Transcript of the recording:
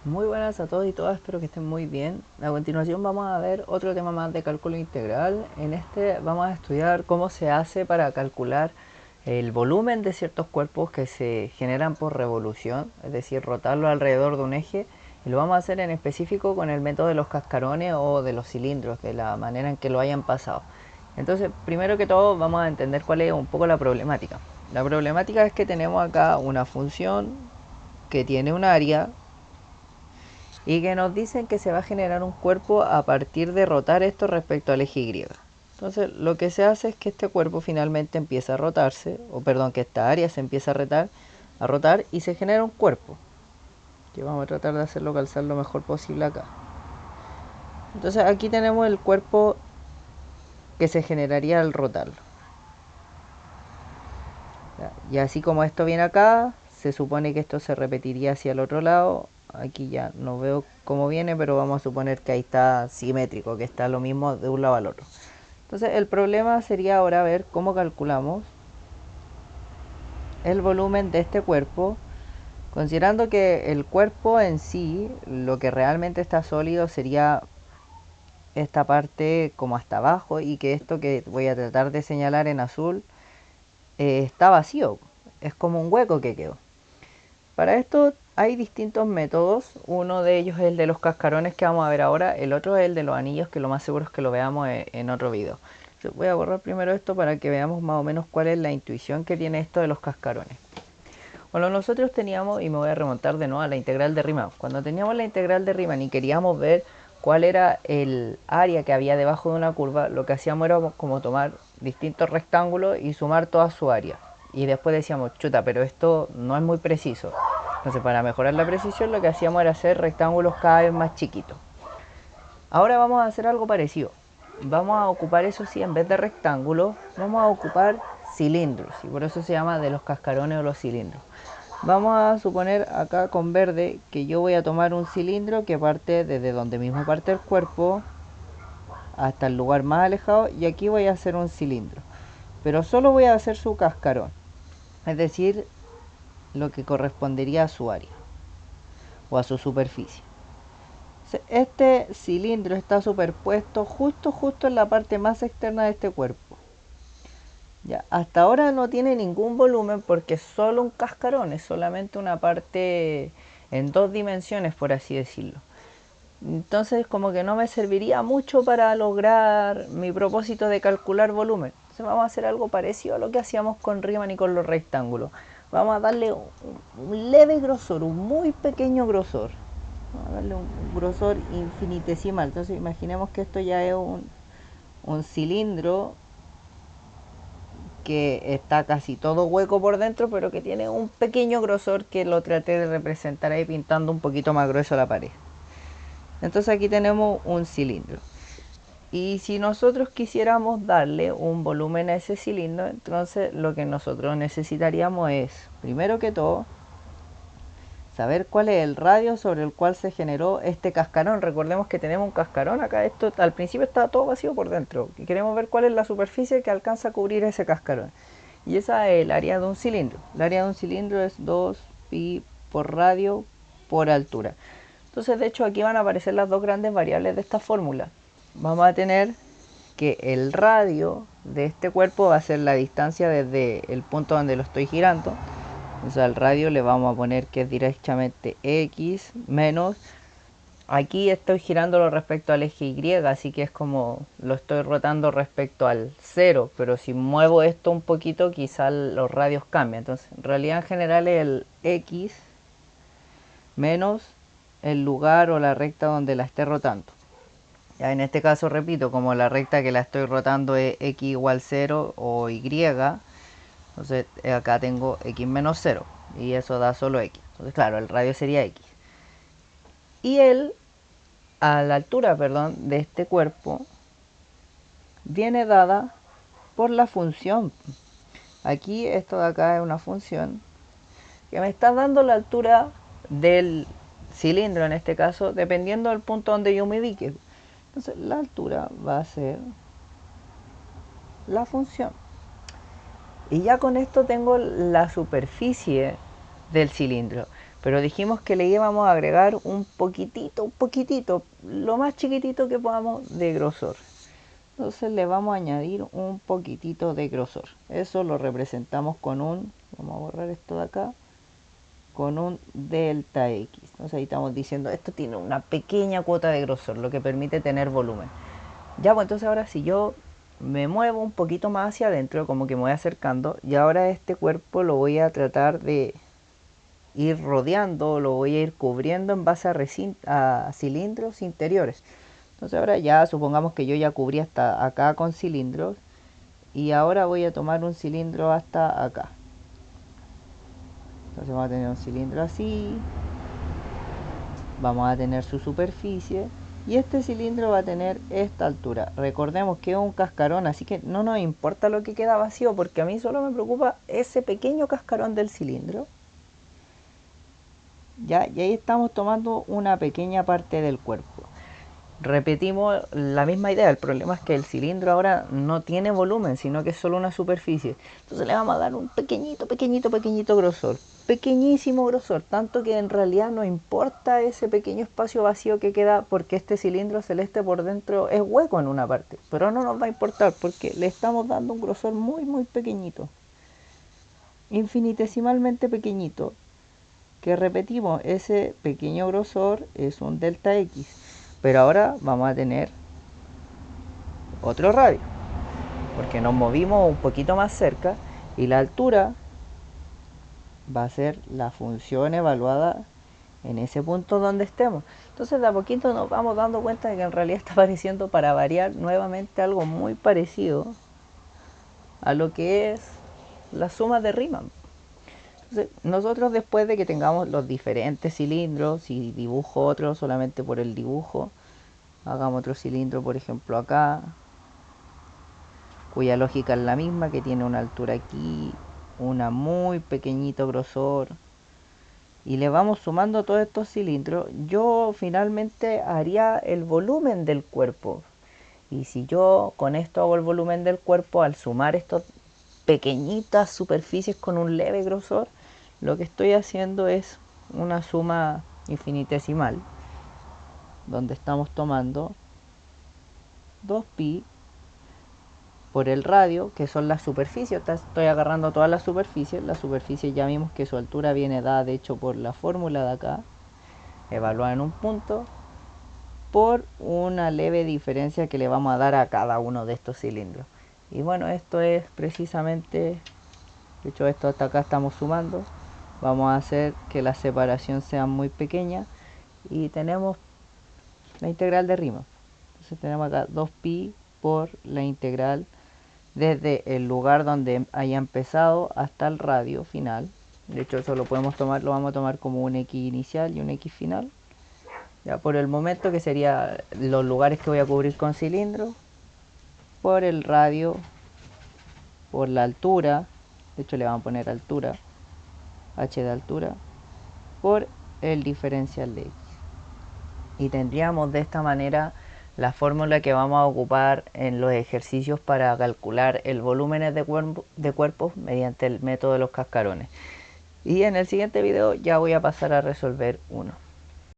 Muy buenas a todos y todas, espero que estén muy bien. A continuación vamos a ver otro tema más de cálculo integral. En este vamos a estudiar cómo se hace para calcular el volumen de ciertos cuerpos que se generan por revolución, es decir, rotarlo alrededor de un eje. Y lo vamos a hacer en específico con el método de los cascarones o de los cilindros, de la manera en que lo hayan pasado. Entonces, primero que todo vamos a entender cuál es un poco la problemática. La problemática es que tenemos acá una función que tiene un área y que nos dicen que se va a generar un cuerpo a partir de rotar esto respecto al eje Y. Entonces lo que se hace es que este cuerpo finalmente empieza a rotarse, o perdón, que esta área se empieza a rotar y se genera un cuerpo. Que vamos a tratar de hacerlo calzar lo mejor posible acá. Entonces aquí tenemos el cuerpo que se generaría al rotarlo. Y así como esto viene acá, se supone que esto se repetiría hacia el otro lado. Aquí ya no veo cómo viene, pero vamos a suponer que ahí está simétrico, que está lo mismo de un lado al otro. Entonces el problema sería ahora ver cómo calculamos el volumen de este cuerpo, considerando que el cuerpo en sí, lo que realmente está sólido sería esta parte como hasta abajo, y que esto que voy a tratar de señalar en azul está vacío, es como un hueco que quedó. Para esto hay distintos métodos. Uno de ellos es el de los cascarones que vamos a ver ahora. El otro es el de los anillos, que lo más seguro es que lo veamos en otro video. Voy a borrar primero esto para que veamos más o menos cuál es la intuición que tiene esto de los cascarones. Bueno, nosotros teníamos, y me voy a remontar de nuevo a la integral de Riemann. Cuando teníamos la integral de Riemann y queríamos ver cuál era el área que había debajo de una curva, lo que hacíamos era como tomar distintos rectángulos y sumar toda su área. Y después decíamos, chuta, pero esto no es muy preciso. Entonces, para mejorar la precisión, lo que hacíamos era hacer rectángulos cada vez más chiquitos. Ahora vamos a hacer algo parecido. Vamos a ocupar, eso sí, en vez de rectángulos, vamos a ocupar cilindros. Y por eso se llama de los cascarones o los cilindros. Vamos a suponer acá con verde que yo voy a tomar un cilindro que parte desde donde mismo parte el cuerpo hasta el lugar más alejado, y aquí voy a hacer un cilindro. Pero solo voy a hacer su cascarón, es decir, lo que correspondería a su área o a su superficie. Este cilindro está superpuesto justo en la parte más externa de este cuerpo. Ya, hasta ahora no tiene ningún volumen porque es solo un cascarón, es solamente una parte en dos dimensiones, por así decirlo. Entonces como que no me serviría mucho para lograr mi propósito de calcular volumen. Entonces vamos a hacer algo parecido a lo que hacíamos con Riemann y con los rectángulos. Vamos a darle un leve grosor, un muy pequeño grosor. Vamos a darle un grosor infinitesimal. Entonces imaginemos que esto ya es un cilindro que está casi todo hueco por dentro, pero que tiene un pequeño grosor que lo traté de representar ahí pintando un poquito más grueso la pared. Entonces aquí tenemos un cilindro. Y si nosotros quisiéramos darle un volumen a ese cilindro, entonces lo que nosotros necesitaríamos es, primero que todo, saber cuál es el radio sobre el cual se generó este cascarón. Recordemos que tenemos un cascarón acá, esto al principio está todo vacío por dentro, y queremos ver cuál es la superficie que alcanza a cubrir ese cascarón. Y esa es el área de un cilindro. El área de un cilindro es 2pi por radio por altura. Entonces, de hecho, aquí van a aparecer las dos grandes variables de esta fórmula. Vamos a tener que el radio de este cuerpo va a ser la distancia desde el punto donde lo estoy girando. Entonces al radio le vamos a poner que es directamente x menos, aquí estoy girándolo respecto al eje Y, así que es como lo estoy rotando respecto al 0, pero si muevo esto un poquito quizás los radios cambian. Entonces en realidad en general es el x menos el lugar o la recta donde la esté rotando. Ya en este caso repito, como la recta que la estoy rotando es x igual 0 o y, entonces acá tengo x menos 0 y eso da solo x. Entonces claro, el radio sería x. Y a la altura, perdón, de este cuerpo viene dada por la función. Aquí esto de acá es una función que me está dando la altura del cilindro en este caso, dependiendo del punto donde yo me ubique. Entonces la altura va a ser la función. Y ya con esto tengo la superficie del cilindro. pero dijimos que le íbamos a agregar un poquitito, lo más chiquitito que podamos de grosor. Entonces le vamos a añadir un poquitito de grosor. Eso lo representamos con un, vamos a borrar esto de acá, con un delta X. Entonces ahí estamos diciendo, esto tiene una pequeña cuota de grosor, lo que permite tener volumen. Ya, pues entonces ahora si yo me muevo un poquito más hacia adentro, como que me voy acercando, y ahora este cuerpo lo voy a tratar de ir rodeando, lo voy a ir cubriendo en base a cilindros interiores. Entonces ahora ya supongamos que yo ya cubrí hasta acá con cilindros y ahora voy a tomar un cilindro hasta acá. Entonces vamos a tener un cilindro así, vamos a tener su superficie y este cilindro va a tener esta altura. Recordemos que es un cascarón, así que no nos importa lo que queda vacío porque a mí solo me preocupa ese pequeño cascarón del cilindro. ¿Ya? Y ahí estamos tomando una pequeña parte del cuerpo. Repetimos la misma idea, el problema es que el cilindro ahora no tiene volumen, sino que es solo una superficie. Entonces le vamos a dar un pequeñito grosor, pequeñísimo grosor, tanto que en realidad no importa ese pequeño espacio vacío que queda porque este cilindro celeste por dentro es hueco en una parte, pero no nos va a importar porque le estamos dando un grosor muy pequeñito, infinitesimalmente pequeñito, que repetimos, ese pequeño grosor es un delta X. Pero ahora vamos a tener otro radio, porque nos movimos un poquito más cerca y la altura va a ser la función evaluada en ese punto donde estemos. Entonces de a poquito nos vamos dando cuenta de que en realidad está apareciendo, para variar, nuevamente algo muy parecido a lo que es la suma de Riemann. Entonces, nosotros después de que tengamos los diferentes cilindros, si dibujo otro solamente por el dibujo, hagamos otro cilindro por ejemplo acá, cuya lógica es la misma, que tiene una altura aquí, una muy pequeñito grosor, y le vamos sumando todos estos cilindros, yo finalmente haría el volumen del cuerpo. Y si yo con esto hago el volumen del cuerpo, al sumar estas pequeñitas superficies con un leve grosor, lo que estoy haciendo es una suma infinitesimal, donde estamos tomando 2pi por el radio, que son las superficies. Estoy agarrando todas las superficies ya vimos que su altura viene dada de hecho por la fórmula de acá, evaluada en un punto, por una leve diferencia que le vamos a dar a cada uno de estos cilindros. Y bueno, esto es precisamente, de hecho esto hasta acá estamos sumando, vamos a hacer que la separación sea muy pequeña y tenemos la integral de Riemann. Entonces tenemos acá 2pi por la integral desde el lugar donde haya empezado hasta el radio final. De hecho eso lo podemos tomar, lo vamos a tomar como un x inicial y un x final, ya por el momento, que sería los lugares que voy a cubrir con cilindro, por el radio, por la altura, de hecho le vamos a poner altura, h de altura, por el diferencial de x. Y tendríamos de esta manera la fórmula que vamos a ocupar en los ejercicios para calcular el volumen de cuerpos mediante el método de los cascarones. Y en el siguiente video ya voy a pasar a resolver uno.